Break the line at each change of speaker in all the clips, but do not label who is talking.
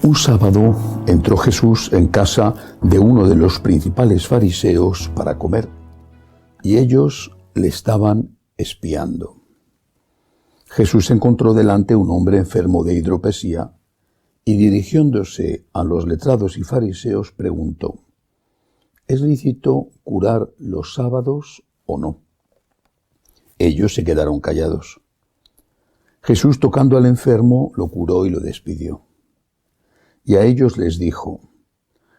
Un sábado entró Jesús en casa de uno de los principales fariseos para comer, y ellos le estaban espiando. Jesús encontró delante un hombre enfermo de hidropesía y, dirigiéndose a los letrados y fariseos, preguntó: ¿es lícito curar los sábados o no? Ellos se quedaron callados. Jesús, tocando al enfermo, lo curó y lo despidió. Y a ellos les dijo: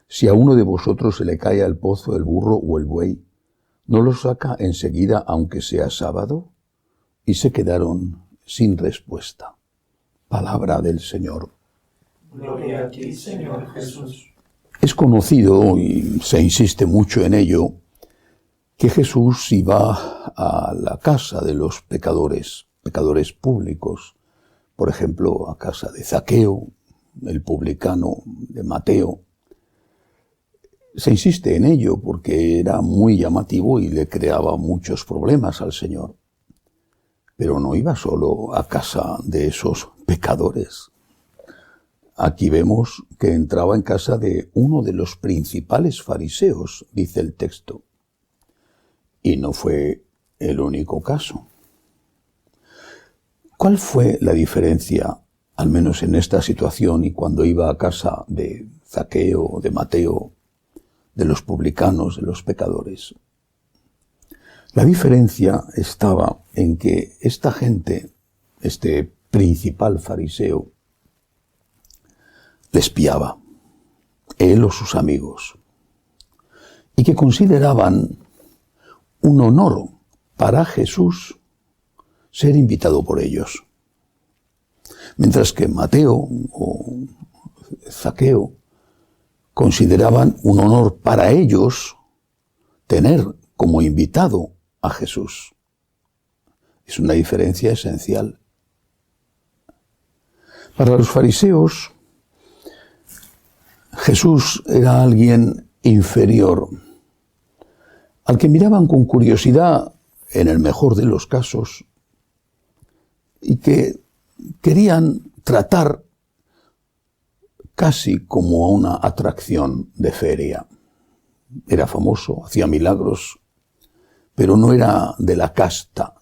si a uno de vosotros se le cae al pozo el burro o el buey, ¿no lo saca enseguida aunque sea sábado? Y se quedaron sin respuesta. Palabra del Señor.
Gloria a ti, Señor Jesús.
Es conocido, y se insiste mucho en ello, que Jesús iba a la casa de los pecadores públicos, por ejemplo, a casa de Zaqueo, el publicano de Mateo. Se insiste en ello porque era muy llamativo y le creaba muchos problemas al Señor. Pero no iba solo a casa de esos pecadores. Aquí vemos que entraba en casa de uno de los principales fariseos, dice el texto. Y no fue el único caso. ¿Cuál fue la diferencia, al menos en esta situación y cuando iba a casa de Zaqueo, de Mateo, de los publicanos, de los pecadores? La diferencia estaba en que esta gente, este principal fariseo, le espiaba, él o sus amigos, y que consideraban un honor para Jesús ser invitado por ellos. Mientras que Mateo o Zaqueo consideraban un honor para ellos tener como invitado a Jesús. Es una diferencia esencial. Para los fariseos, Jesús era alguien inferior, al que miraban con curiosidad, en el mejor de los casos, y que querían tratar casi como una atracción de feria. Era famoso, hacía milagros, pero no era de la casta.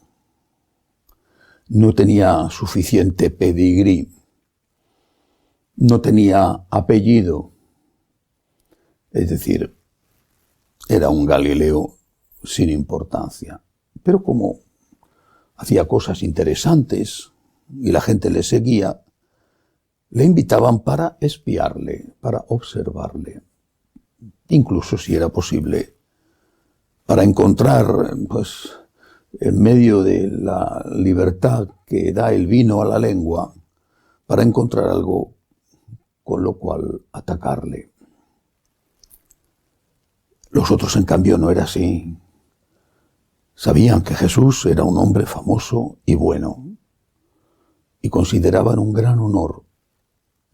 No tenía suficiente pedigrí. No tenía apellido. Es decir, era un Galileo sin importancia. Pero como hacía cosas interesantes y la gente le seguía, le invitaban para espiarle, para observarle. Incluso, si era posible, para encontrar, en medio de la libertad que da el vino a la lengua, para encontrar algo con lo cual atacarle. Los otros, en cambio, no era así. Sabían que Jesús era un hombre famoso y bueno, y consideraban un gran honor,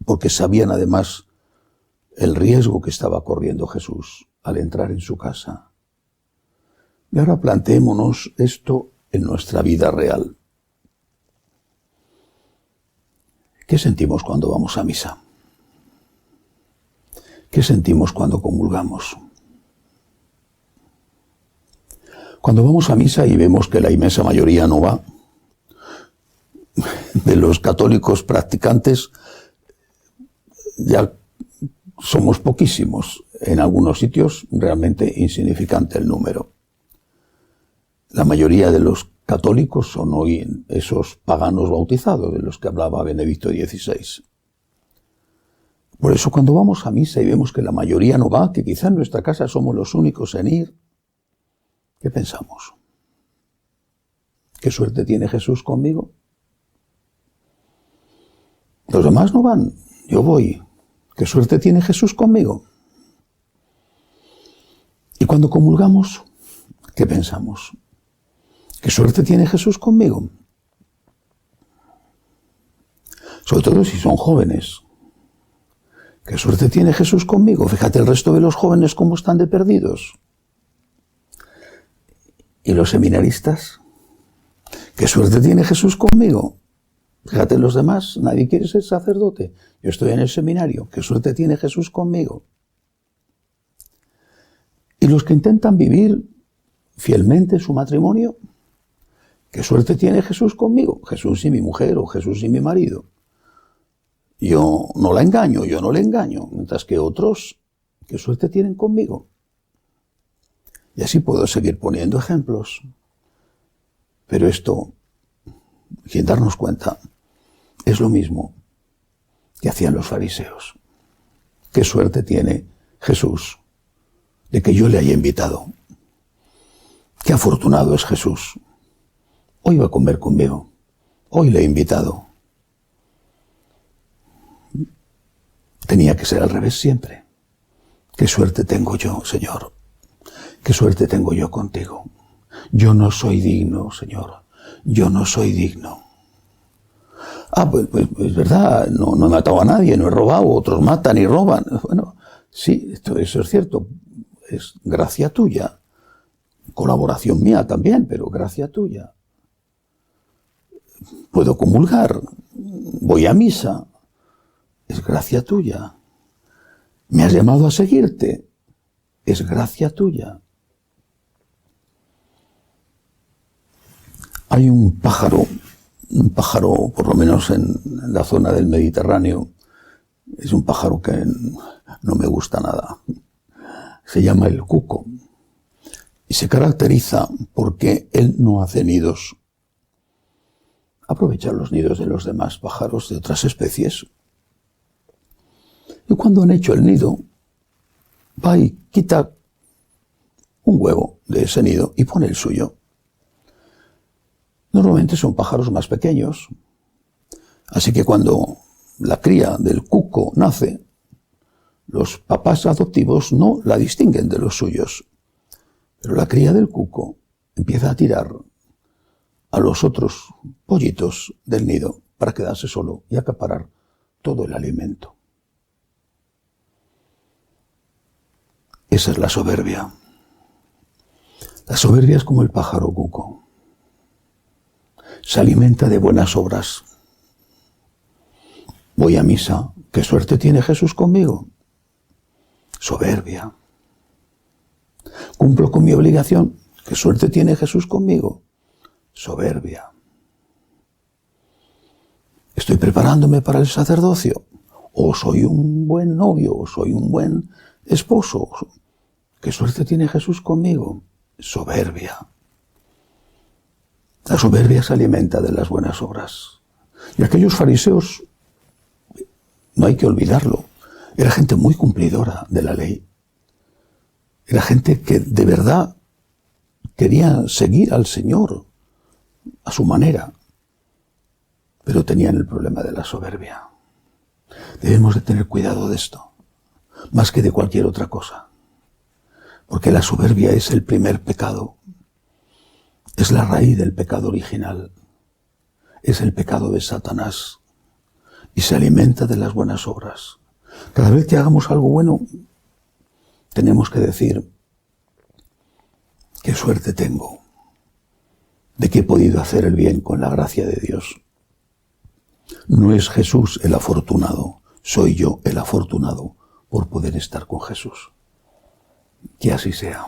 porque sabían además el riesgo que estaba corriendo Jesús al entrar en su casa. Y ahora planteémonos esto en nuestra vida real. ¿Qué sentimos cuando vamos a misa? ¿Qué sentimos cuando comulgamos? Cuando vamos a misa y vemos que la inmensa mayoría no va, de los católicos practicantes ya somos poquísimos, en algunos sitios realmente insignificante el número. La mayoría de los católicos son hoy esos paganos bautizados de los que hablaba Benedicto XVI. Por eso, cuando vamos a misa y vemos que la mayoría no va, que quizá en nuestra casa somos los únicos en ir, ¿qué pensamos? ¿Qué suerte tiene Jesús conmigo? Los demás no van, yo voy. ¿Qué suerte tiene Jesús conmigo? Y cuando comulgamos, ¿qué pensamos? ¿Qué suerte tiene Jesús conmigo? Sobre todo si son jóvenes. ¿Qué suerte tiene Jesús conmigo? Fíjate el resto de los jóvenes cómo están de perdidos. ¿Y los seminaristas? ¿Qué suerte tiene Jesús conmigo? Fíjate en los demás, nadie quiere ser sacerdote. Yo estoy en el seminario, qué suerte tiene Jesús conmigo. Y los que intentan vivir fielmente su matrimonio, qué suerte tiene Jesús conmigo, Jesús y mi mujer o Jesús y mi marido. Yo no la engaño, yo no le engaño, mientras que otros, qué suerte tienen conmigo. Y así puedo seguir poniendo ejemplos. Pero esto, sin darnos cuenta, es lo mismo que hacían los fariseos. Qué suerte tiene Jesús de que yo le haya invitado. Qué afortunado es Jesús. Hoy va a comer conmigo. Hoy le he invitado. Tenía que ser al revés siempre. Qué suerte tengo yo, Señor. Qué suerte tengo yo contigo. Yo no soy digno, Señor. Yo no soy digno. Pues es verdad, no he matado a nadie, no he robado, otros matan y roban. Bueno, sí, eso es cierto. Es gracia tuya. Colaboración mía también, pero gracia tuya. Puedo comulgar. Voy a misa. Es gracia tuya. Me has llamado a seguirte. Es gracia tuya. Hay un pájaro, por lo menos en la zona del Mediterráneo, es un pájaro que no me gusta nada. Se llama el cuco. Y se caracteriza porque él no hace nidos. Aprovecha los nidos de los demás pájaros de otras especies. Y cuando han hecho el nido, va y quita un huevo de ese nido y pone el suyo. Normalmente son pájaros más pequeños. Así que cuando la cría del cuco nace, los papás adoptivos no la distinguen de los suyos. Pero la cría del cuco empieza a tirar a los otros pollitos del nido para quedarse solo y acaparar todo el alimento. Esa es la soberbia. La soberbia es como el pájaro cuco. Se alimenta de buenas obras. Voy a misa. ¿Qué suerte tiene Jesús conmigo? Soberbia. Cumplo con mi obligación. ¿Qué suerte tiene Jesús conmigo? Soberbia. Estoy preparándome para el sacerdocio. O soy un buen novio, o soy un buen esposo. ¿Qué suerte tiene Jesús conmigo? Soberbia. La soberbia se alimenta de las buenas obras. Y aquellos fariseos, no hay que olvidarlo, era gente muy cumplidora de la ley. Era gente que de verdad quería seguir al Señor a su manera, pero tenían el problema de la soberbia. Debemos de tener cuidado de esto, más que de cualquier otra cosa, porque la soberbia es el primer pecado. Es la raíz del pecado original. Es el pecado de Satanás. Y se alimenta de las buenas obras. Cada vez que hagamos algo bueno, tenemos que decir, qué suerte tengo de que he podido hacer el bien con la gracia de Dios. No es Jesús el afortunado, soy yo el afortunado por poder estar con Jesús. Que así sea.